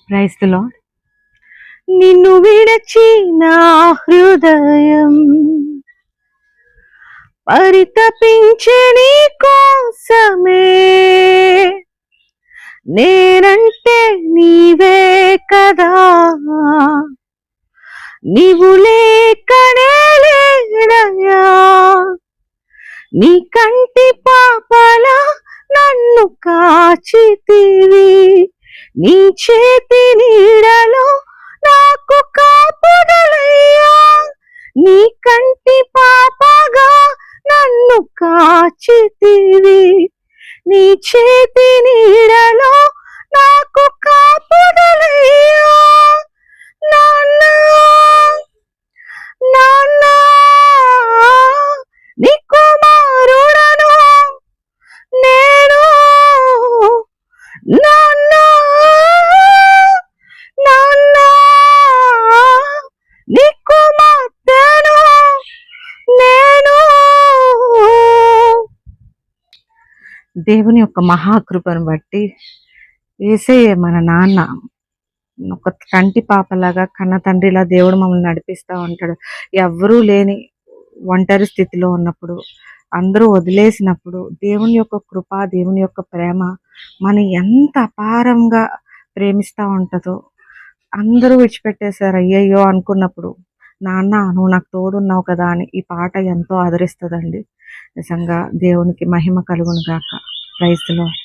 Praise the lord. నిన్ను విడచి నా హృదయం పరితపించే నీ కోసమే, నేనంటే నీవే కదా, నీవు లేకనే లేనయ్యా. నీ కంటి పాపలా నన్ను కాచితివి, నీ చేతి నీడలో నాకు కాపుదలయ్యా. నీ కంటి పాపగా నన్ను కాచితివి, నీ చేతి నీడలో నాకు కాపుదలయ్యా. నాన్న నాన్న నీ కుమారుడను నేను, నాన్న నాన్న నీ కుమార్తెను నేను. దేవుని యొక్క మహాకృపను బట్టి యేసయ్య మన నాన్న ఒక కంటి పాపలాగా కన్న తండ్రిలా దేవుడు మమ్మల్ని నడిపిస్తూ ఉంటాడు. ఎవ్వరూ లేని ఒంటరి స్థితిలో ఉన్నప్పుడు, అందరూ వదిలేసినప్పుడు దేవుని యొక్క కృప, దేవుని యొక్క ప్రేమ మన ఎంత అపారంగా ప్రేమిస్తూ ఉంటుందో. అందరూ విడిచిపెట్టేశారు అయ్యయ్యో అనుకున్నప్పుడు, నాన్న నువ్వు నాకు తోడున్నావు కదా అని ఈ పాట ఎంతో ఆదరిస్తుందండి. నిజంగా దేవునికి మహిమ కలుగును గాక. Praise the lord.